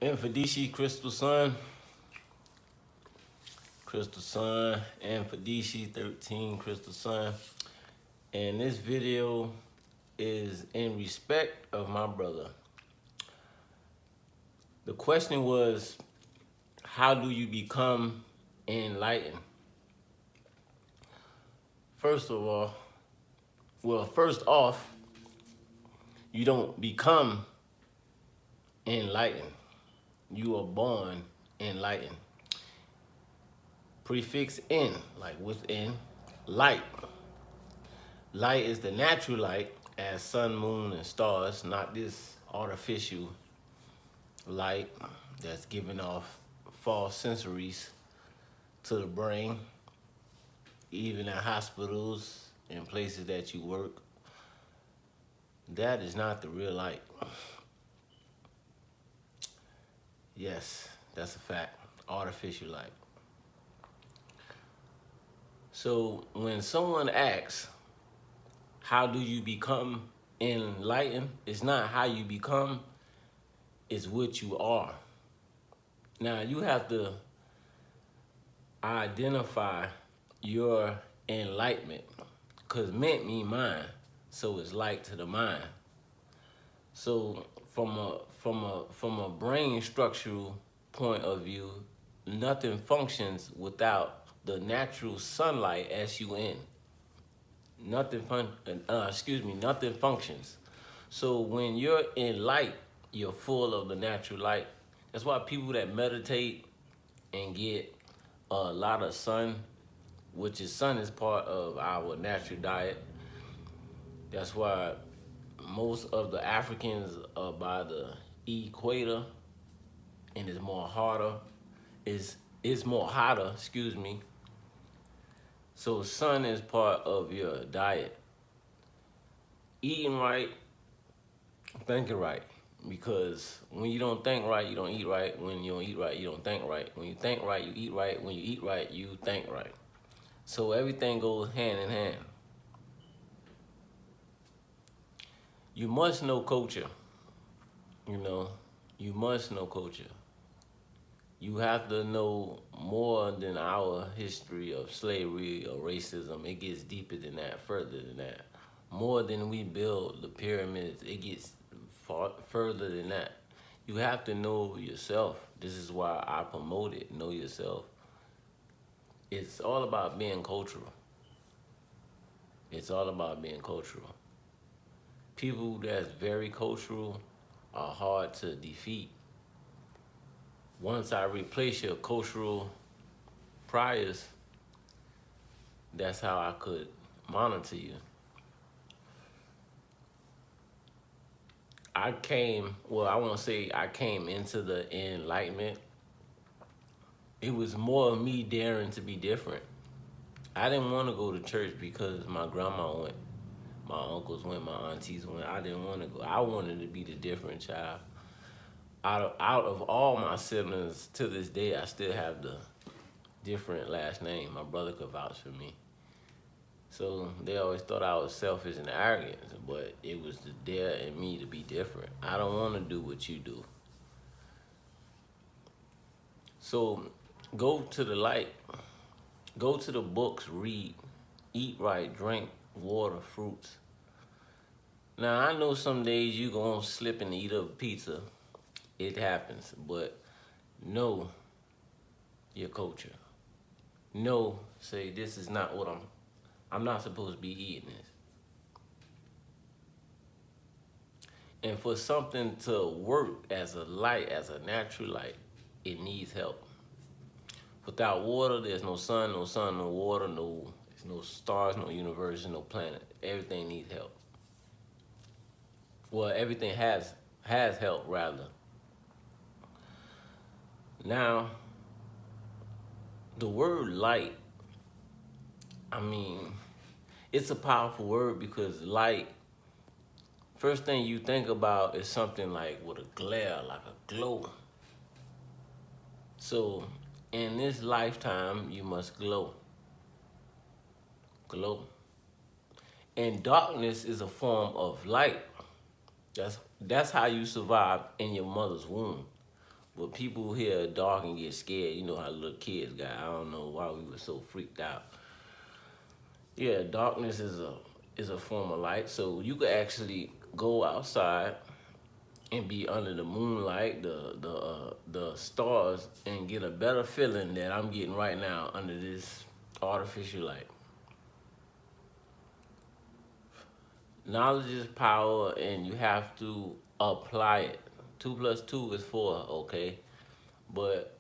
Mfundishi, Crystal Sun, Mfundishi 13, Crystal Sun. And this video is in respect of my brother. The question was, how do you become enlightened? First off, you don't become enlightened. You are born enlightened. Prefix "in", like within, light. Light is the natural light, as sun, moon, and stars, not this artificial light that's giving off false sensories to the brain, even at hospitals and places that you work. That is not the real light. Yes, that's a fact. Artificial light. So when someone asks, how do you become enlightened? It's not how you become, it's what you are. Now you have to identify your enlightenment, because ment mean mind, so it's light to the mind. So from a brain structural point of view, nothing functions without the natural sunlight, S-U-N. Nothing functions. So when you're in light, you're full of the natural light. That's why people that meditate and get a lot of sun, which is sun is part of our natural diet. That's why most of the Africans are by the equator, and it's more hotter, excuse me. So sun is part of your diet. Eating right, thinking right. Because when you don't think right, you don't eat right. When you don't eat right, you don't think right. When you think right, you eat right. When you eat right, you think right. So everything goes hand in hand. You must know culture. You must know culture. You have to know more than our history of slavery or racism. It gets deeper than that, further than that. More than we build the pyramids, it gets further than that. You have to know yourself. This is why I promote it, know yourself. It's all about being cultural. It's all about being cultural. People that's very cultural are hard to defeat. Once I replace your cultural priors, that's how I could monitor you. I came into the Enlightenment. It was more of me daring to be different. I didn't want to go to church because my grandma went, my uncles went, my aunties went. I didn't want to go. I wanted to be the different child. Out of all my siblings, to this day, I still have the different last name. My brother could vouch for me. So they always thought I was selfish and arrogant, but it was the dare in me to be different. I don't want to do what you do. So go to the light. Go to the books, read, eat right, drink water, fruits. Now, I know some days you gonna slip and eat a pizza. It happens, but know your culture. Know, say, this is not what I'm not supposed to be eating this. And for something to work as a light, as a natural light, it needs help. Without water, there's no sun, no water, there's no stars, no universe, no planet. Everything needs help. Well, everything has help, rather. Now, the word light, it's a powerful word, because light, first thing you think about is something like with a glare, like a glow. So in this lifetime, you must glow. Glow. And darkness is a form of light. That's how you survive in your mother's womb. But people hear dark and get scared. You know how little kids got. I don't know why we were so freaked out. Yeah, darkness is a form of light. So you could actually go outside and be under the moonlight, the stars, and get a better feeling that I'm getting right now under this artificial light. Knowledge is power, and you have to apply it. 2 plus 2 is 4, okay? But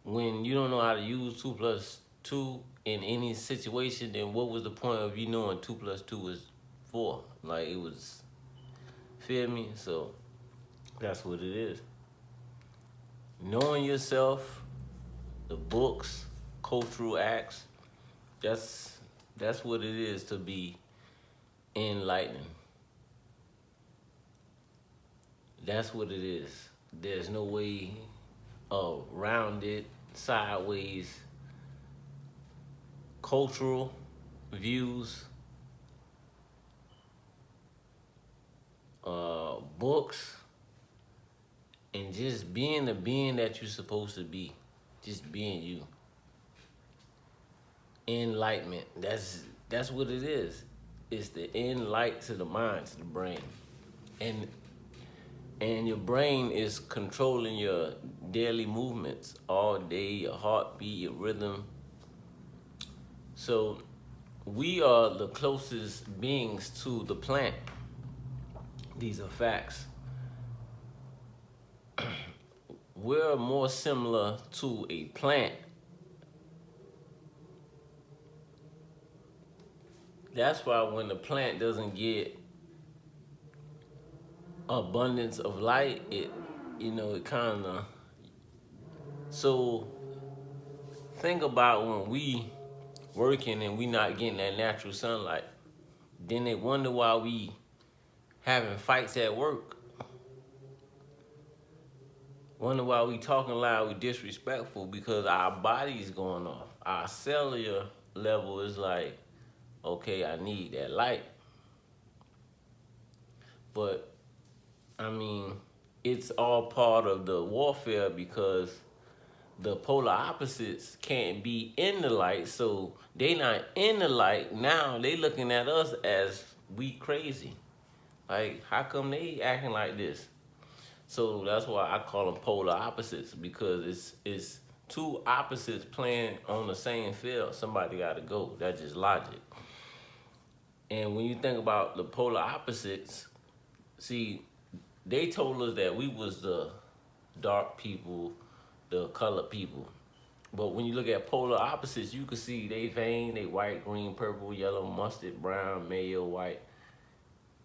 when you don't know how to use 2 plus 2 in any situation, then what was the point of you knowing 2 plus 2 is 4? Like it was, feel me? So that's what it is. Knowing yourself, the books, cultural acts, that's that's what it is to be enlightened. That's what it is. There's no way around it, sideways. Cultural views, books, and just being the being that you're supposed to be. Just being you. Enlightenment. That's what it is. It's the enlight to the mind, to the brain. And your brain is controlling your daily movements all day, your heartbeat, your rhythm. So we are the closest beings to the plant. These are facts. We're more similar to a plant. That's why when the plant doesn't get abundance of light, it kind of. So think about when we working and we not getting that natural sunlight. Then they wonder why we having fights at work. Wonder why we talking loud, we disrespectful, because our body's going off. Our cellular level is like, okay, I need that light. But I mean, it's all part of the warfare because the polar opposites can't be in the light, so they not in the light. Now they looking at us as we crazy. Like, how come they acting like this? So that's why I call them polar opposites, because it's two opposites playing on the same field. Somebody got to go. That's just logic. And when you think about the polar opposites, see, they told us that we was the dark people, the colored people. But when you look at polar opposites, you can see they vein, they white, green, purple, yellow, mustard, brown, mayo, white.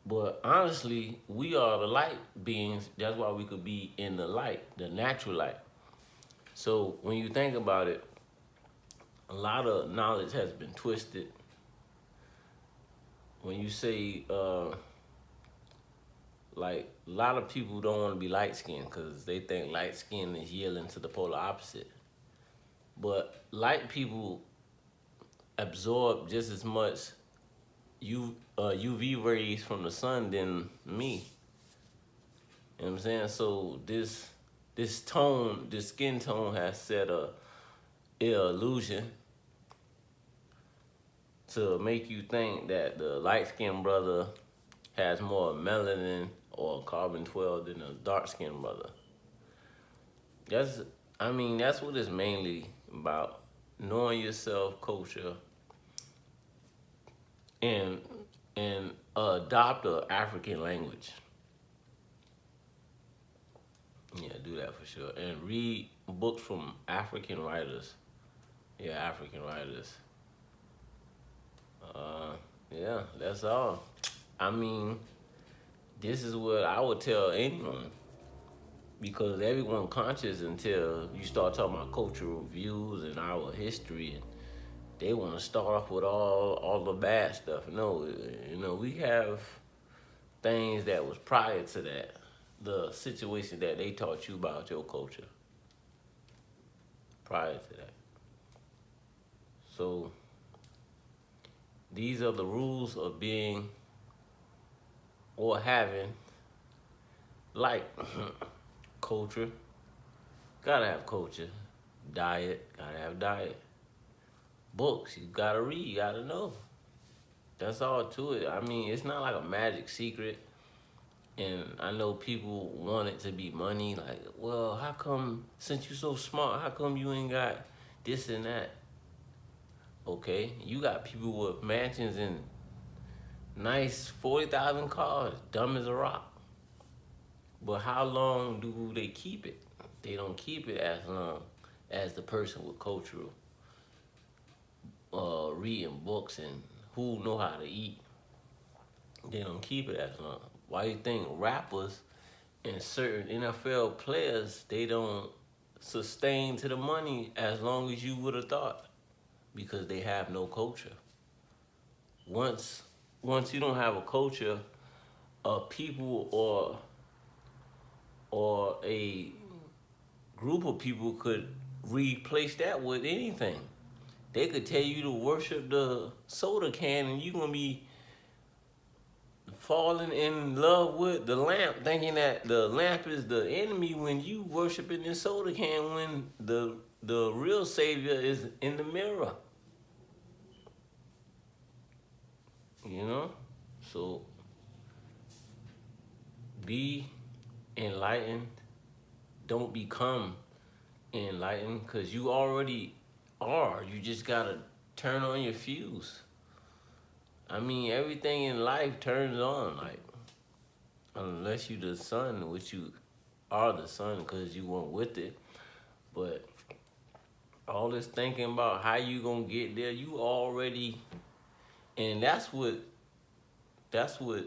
But honestly, we are the light beings. That's why we could be in the light, the natural light. So when you think about it, a lot of knowledge has been twisted. When you say, like, a lot of people don't want to be light skinned because they think light skin is yielding to the polar opposite. But light people absorb just as much UV rays from the sun than me. You know what I'm saying? So this tone, this skin tone has set a illusion to make you think that the light skinned brother has more melanin or carbon 12 than a dark skinned brother. That's what it's mainly about. Knowing yourself, culture, and adopt a African language. Yeah, do that for sure. And read books from African writers. Yeah, African writers. Yeah, that's all. I mean, this is what I would tell anyone, because everyone conscious until you start talking about cultural views and our history, and they want to start off with all the bad stuff. No, we have things that was prior to that, the situation that they taught you about your culture prior to that. So these are the rules of being or having Like culture, gotta have culture. Diet, gotta have diet. Books, you gotta read, you gotta know. That's all to it. I mean, it's not like a magic secret. And I know people want it to be money. Like, well, how come, since you so smart, how come you ain't got this and that? Okay, you got people with mansions and nice 40,000 cars, dumb as a rock. But how long do they keep it? They don't keep it as long as the person with cultural, reading books and who know how to eat. They don't keep it as long. Why you think rappers and certain NFL players, they don't sustain to the money as long as you would have thought? Because they have no culture. Once once you don't have a culture, of people or a group of people could replace that with anything. They could tell you to worship the soda can and you're gonna be falling in love with the lamp, thinking that the lamp is the enemy when you worshiping this soda can when the real savior is in the mirror. You know? So be enlightened. Don't become enlightened because you already are. You just gotta turn on your fuse. I mean, everything in life turns on, like, unless you the sun, which you are the sun because you weren't with it. But all this thinking about how you gonna get there, you already, and that's what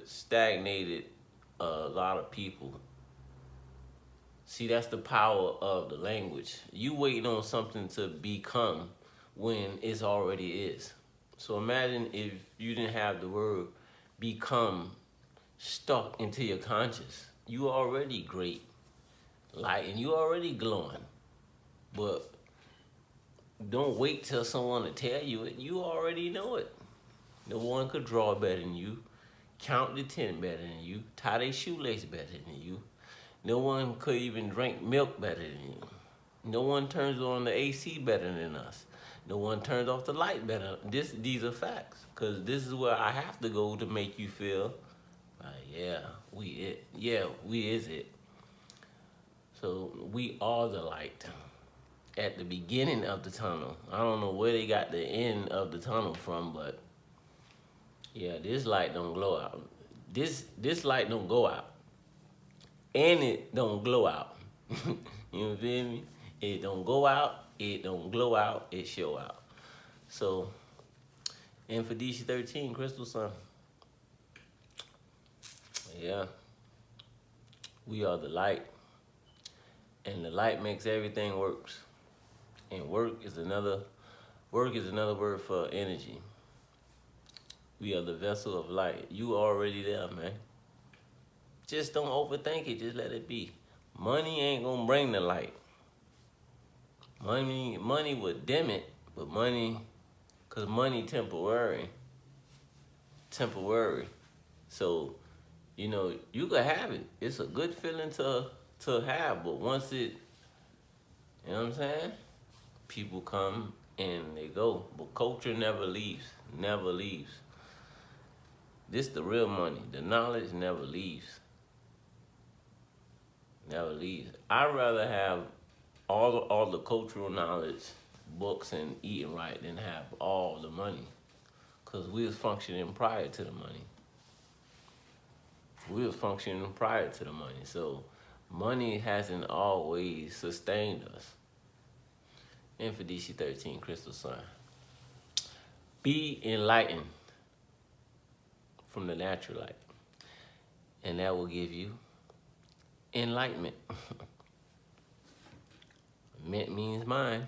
stagnated a lot of people. See, that's the power of the language. You waiting on something to become when it's already is. So imagine if you didn't have the word become stuck into your conscious. You already great, light, and you already glowing. But don't wait till someone to tell you it. You already know it. No one could draw better than you, count to 10 better than you, tie their shoelace better than you. No one could even drink milk better than you. No one turns on the AC better than us. No one turns off the light better. These are facts. Because this is where I have to go to make you feel, yeah, we it. Yeah, we is it. So we are the light at the beginning of the tunnel. I don't know where they got the end of the tunnel from, but yeah, this light don't glow out. This light don't go out. And it don't glow out. You feel me? It don't go out, it don't glow out, it show out. So, Mfundishi 13, Crystal Sun. Yeah, we are the light. And the light makes everything works. And work is another word for energy. We are the vessel of light. You already there, man. Just don't overthink it, just let it be. Money ain't gonna bring the light. Money would dim it, but cause money temporary. So, you could have it. It's a good feeling to have, but once it, you know what I'm saying? People come and they go, but culture never leaves, never leaves. This the real money. The knowledge never leaves, never leaves. I'd rather have all the cultural knowledge, books, and eating right than have all the money. Cause we was functioning prior to the money. We was functioning prior to the money. So money hasn't always sustained us. Mfundishi 13, Crystal Sun. Be enlightened from the natural light. And that will give you enlightenment. Mint means mind.